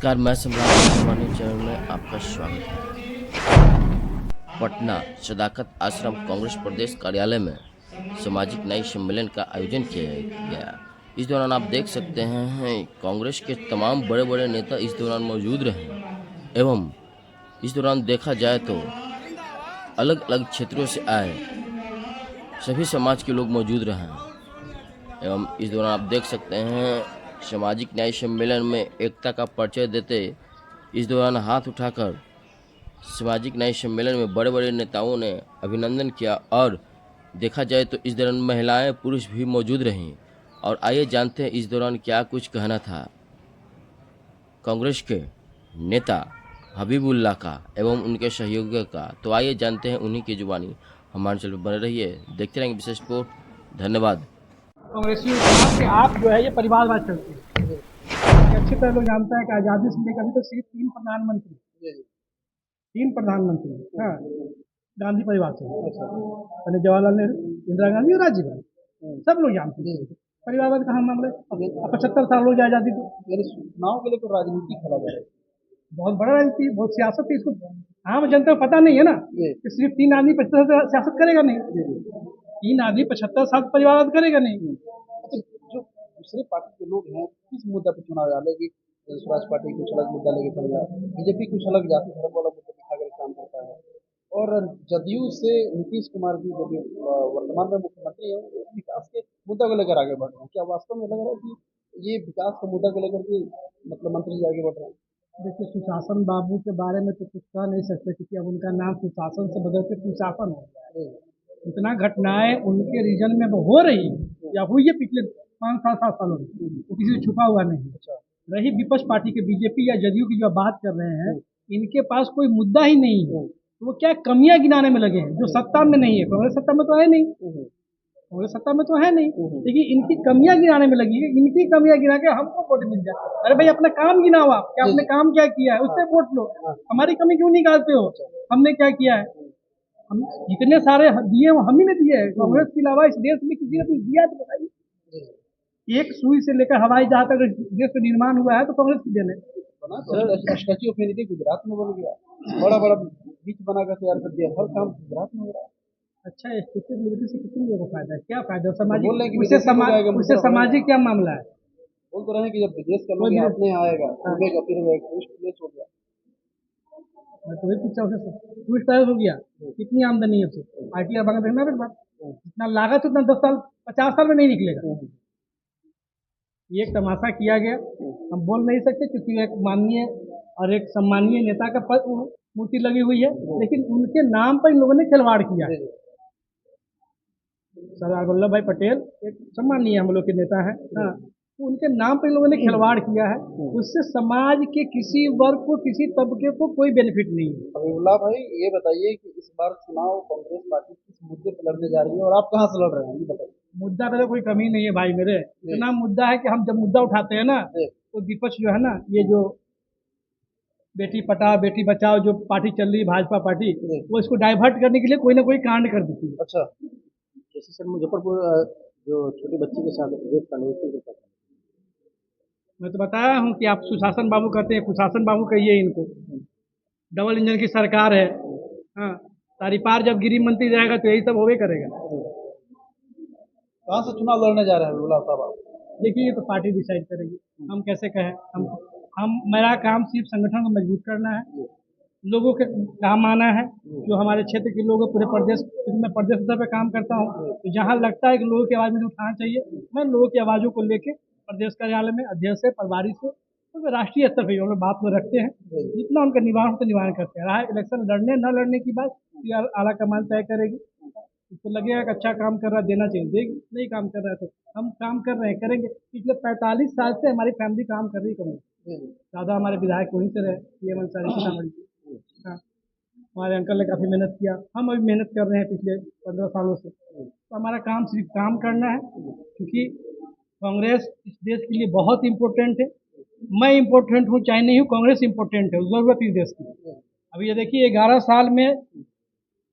नमस्कार, मैं सम्राट मॉर्निंग चैनल में आपका स्वागत है। पटना सदाकत आश्रम कांग्रेस प्रदेश कार्यालय में सामाजिक न्याय सम्मेलन का आयोजन किया गया। इस दौरान आप देख सकते हैं कांग्रेस के तमाम बड़े बड़े नेता इस दौरान मौजूद रहे एवं इस दौरान देखा जाए तो अलग अलग क्षेत्रों से आए सभी समाज के लोग मौजूद रहे एवं इस दौरान आप देख सकते हैं सामाजिक न्याय सम्मेलन में एकता का परिचय देते इस दौरान हाथ उठाकर सामाजिक न्याय सम्मेलन में बड़े बड़े नेताओं ने अभिनंदन किया और देखा जाए तो इस दौरान महिलाएं पुरुष भी मौजूद रहीं। और आइए जानते हैं इस दौरान क्या कुछ कहना था कांग्रेस के नेता हबीबुल्ला का एवं उनके सहयोगियों का। तो आइए जानते हैं उन्हीं की जुबानी। हमारे चैनल पर बने रहिए, देखते रहेंगे विशेष रिपोर्ट। धन्यवाद। कांग्रेसियों के साथ कि आप जो है ये परिवारवाद चलते हैं कि अच्छी तरह लोग जानते हैं कि आज़ादी से लेकर अभी तो सिर्फ तीन प्रधानमंत्री हाँ गांधी परिवार से पहले जवाहरलाल नेहरू, इंदिरा गांधी और राजीव गांधी, सब लोग जानते हैं परिवारवाद कहाँ मामले। अब 75 साल हो गए आज़ादी को, चुनाव के लिए तो राजनीति खेला जा रहा है। बहुत बड़ा राजनीति, बहुत सियासत है। इसको आम जनता को पता नहीं है ना कि सिर्फ तीन आदमी 75 साल सियासत करेगा नहीं, तीन आदमी 75 साल परिवारवाद करेगा नहीं। अच्छा, जो दूसरे पार्टी के लोग हैं किस मुद्दा पर चुनाव डालेगी? स्वराज पार्टी कुछ अलग मुद्दा लेके चल रहा है, बीजेपी कुछ अलग जाति धर्म वाला मुद्दा दिखाकर काम करता है, और जदयू से नीतीश कुमार जी जो वर्तमान में मुख्यमंत्री हैं वो विकास के मुद्दा को लेकर आगे बढ़ रहे हैं। क्या वास्तव में लग रहा है कि ये विकास के मुद्दा को लेकर के मतलब मंत्री जी आगे बढ़ रहे हैं? देखिए, सुशासन बाबू के बारे में तो कुछ कह नहीं सकते क्योंकि अब उनका नाम सुशासन से बदल के कुशासन हो गया है। इतना घटनाएं उनके रीजन में हो रही या हुई है पिछले 5 साल 7 सालों में, वो किसी से छुपा हुआ नहीं है। रही विपक्ष पार्टी के बीजेपी या जदयू की जो बात कर रहे हैं, इनके पास कोई मुद्दा ही नहीं है, तो वो क्या कमियां गिनाने में लगे हैं जो सत्ता में नहीं है। कांग्रेस सत्ता में तो है नहीं, कांग्रेस सत्ता में तो है नहीं, लेकिन इनकी कमियां गिनाने में लगी है। इनकी कमियां गिना के हमको वोट मिल जाए। अरे भाई, अपना काम गिनाओ, आप क्या आपने काम क्या किया है उससे वोट लो। हमारी कमी क्यों निकालते हो? हमने क्या किया है? हम जितने सारे दिए वो हम ही ने दिए हैं। कांग्रेस के अलावा इस देश में किसी ने कुछ दिया तो बताइए। एक सुई से लेकर हवाई जहाज तक देश का निर्माण हुआ है तो कांग्रेस की देन है। स्टैच्यू ऑफ यूनिटी गुजरात में बन गया, बड़ा बड़ा बीच बनाकर तैयार कर दिया, हर काम गुजरात में हो रहा है। अच्छा, स्टैच्यू ऑफ यूनिटी से कितने लोगों को फायदा है? क्या फायदा है? बोल रहे हैं सामाजिक कि उससे विदेशी लोग आएगा, उससे सामाजिक क्या मामला है? बोल तो रहे हैं कि जब विदेश का लोग कोई यहाँ भी- अपने यहाँ आएगा घूमेगा फिर टूरिस्ट प्लेस हो गया। मैं तो वही पूछा उससे, टूरिस्ट टायर हो गया, कितनी आमदनी है उससे? ITR बना देखना फिर बात, जितना लागत उतना 10 साल 50 साल में नहीं निकलेगा। ये एक तमाशा किया गया, हम बोल नहीं सकते क्योंकि एक माननीय और एक सम्मानीय नेता का पद मूर्ति लगी हुई है, लेकिन उनके नाम पर इन लोगों ने खिलवाड़ किया है। सरदार वल्लभ भाई पटेल एक सम्मानीय हम लोग के नेता है, हाँ, तो उनके नाम पर इन लोगों ने खिलवाड़ किया है। उससे समाज के किसी वर्ग को, किसी तबके को कोई बेनिफिट नहीं है। हबीबुल्लाह भाई, ये बताइए कि इस बार चुनाव कांग्रेस पार्टी किस मुद्दे पर लड़ने जा रही है और आप कहाँ से लड़ रहे हैं, ये बताइए। मुद्दा का तो कोई कमी नहीं है भाई मेरे, इतना मुद्दा है कि हम जब मुद्दा उठाते हैं ना तो विपक्ष जो है ना, ये जो बेटी पटाओ बेटी बचाओ जो पार्टी चल रही है भाजपा पार्टी, वो इसको डाइवर्ट करने के लिए कोई ना कोई कांड कर देती है। अच्छा, जैसे सर मुजफ्फरपुर जो छोटी बच्ची के साथ रेप कांड हुआ, उसके साथ मैं तो बताया हूँ कि आप सुशासन बाबू कहते हैं, कुशासन बाबू कहिए इनको। डबल इंजन की सरकार है, हाँ, तारी पार जब गृह मंत्री रहेगा तो यही सब होवे करेगा। कहाँ से चुनाव लड़ने जा रहे हैं हबीबुल्लाह साहब आप? देखिए, ये तो पार्टी डिसाइड करेगी, हम कैसे कहें। हम मेरा काम सिर्फ संगठन को मजबूत करना है, लोगों के काम आना है। जो हमारे क्षेत्र के लोग हैं, पूरे प्रदेश, क्योंकि मैं प्रदेश स्तर पर काम करता हूँ, तो जहाँ लगता है कि लोगों की आवाज़ मुझे उठाना चाहिए, मैं लोगों की आवाज़ों को लेके प्रदेश कार्यालय में अध्यक्ष से, प्रभारी से, तो राष्ट्रीय स्तर पर हम लोग बात में रखते हैं। जितना उनका निवारण होता है निवारण करते हैं। रहा इलेक्शन लड़ने न लड़ने की बात, ये आला कमान तय करेगी। उसको लगेगा कि अच्छा काम कर रहा है, देना चाहिए, देगी। नहीं काम कर रहा है तो हम काम कर रहे हैं, करेंगे। पिछले 45 साल से हमारी फैमिली काम कर रही है कहीं, ज़्यादा हमारे विधायक वहीं से रहे, PM अंसारी सीतामढ़ी से। हाँ, हमारे अंकल ने काफ़ी मेहनत किया, हम अभी मेहनत कर रहे हैं पिछले 15 सालों से। तो हमारा काम सिर्फ काम करना है, क्योंकि कांग्रेस इस देश के लिए बहुत इम्पोर्टेंट है। मैं इम्पोर्टेंट हूँ चाहे नहीं हूँ, कांग्रेस इम्पोर्टेंट है, ज़रूरत इस देश की। अभी ये देखिए, 11 साल में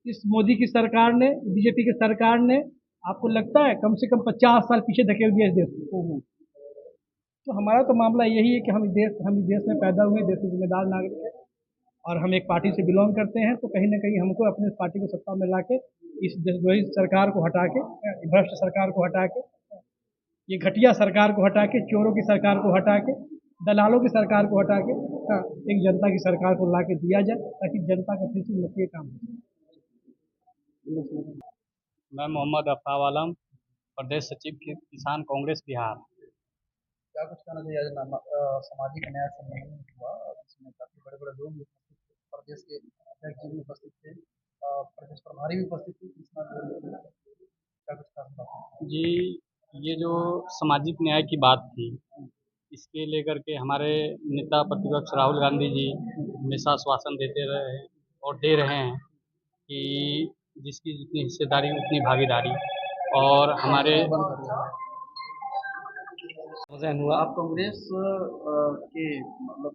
इस मोदी की सरकार ने, बीजेपी की सरकार ने, आपको लगता है कम से कम 50 साल पीछे धकेल दिया इस देश को। तो हमारा तो मामला यही है कि हम इस देश में पैदा हुए, देश के जिम्मेदार नागरिक हैं और हम एक पार्टी से बिलोंग करते हैं, तो कहीं ना कहीं हमको अपने पार्टी को सत्ता में लाके इस देशद्रोही सरकार को हटा के, भ्रष्ट सरकार को हटा के, ये घटिया सरकार को हटा के, चोरों की सरकार को हटा के, दलालों की सरकार को हटा के एक जनता की सरकार को ला के दिया जाए, ताकि जनता का फिर से उन्नति काम हो। मैं मोहम्मद अफ्ताब आलम, प्रदेश सचिव किसान कांग्रेस बिहार। क्या कुछ कहना चाहिए? आज सामाजिक न्याय सम्मेलन हुआ जिसमें काफी बड़े बड़े लोग भी उपस्थित थे, प्रदेश के अध्यक्ष जी भी उपस्थित थे, प्रदेश प्रभारी भी उपस्थित थे, कृष्णा जी, क्या कुछ खास बात है? जी, ये जो सामाजिक न्याय की बात थी, इसके लेकर के हमारे नेता प्रतिपक्ष राहुल गांधी जी हमेशा आश्वासन देते रहे हैं और दे रहे हैं कि जिसकी जितनी हिस्सेदारी उतनी भागीदारी। और हमारे हुआ आप कांग्रेस के मतलब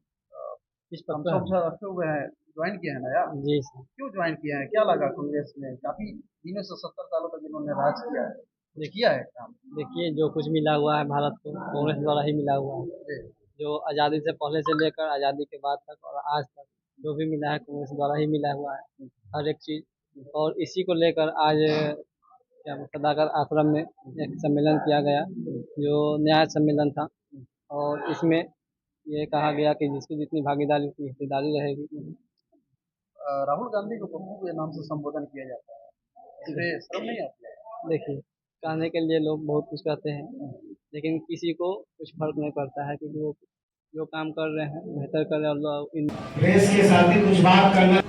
किस हम पद सब रखे हुए हैं, ज्वाइन किए हैं ना यार? जी सर। क्यों ज्वाइन किया है? क्या लगा कांग्रेस में? काफी दिनों से 70 सालों तक इन्होंने राज किया है, कुछ किया है काम? देखिए, जो कुछ मिला हुआ है भारत को कांग्रेस द्वारा ही मिला हुआ है। जो आज़ादी से पहले से लेकर आज़ादी के बाद तक और आज तक जो भी मिला है कांग्रेस द्वारा ही मिला हुआ है हर एक चीज़। और इसी को लेकर आज क्या सदाकत आश्रम में एक सम्मेलन किया गया, जो न्याय सम्मेलन था। और इसमें ये कहा गया कि जिसकी जितनी भागीदारी उतनी हिस्सेदारी रहेगी। राहुल गांधी को पप्पू के नाम से संबोधन किया जाता है, इसमें शर्म नहीं आती है? देखिए, कहने के लिए लोग बहुत कुछ कहते हैं, लेकिन किसी को कुछ फर्क नहीं पड़ता है, क्योंकि वो जो काम कर रहे हैं बेहतर कर रहे हैं। और लोग इन प्रेस के साथ ही कुछ बात करना।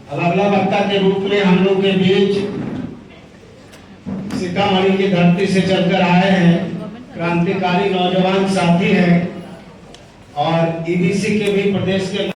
अब अगला वक्ता के रूप में हम लोग के बीच सीतामढ़ी की धरती से चलकर आए हैं, क्रांतिकारी नौजवान साथी हैं और ईबीसी के भी प्रदेश के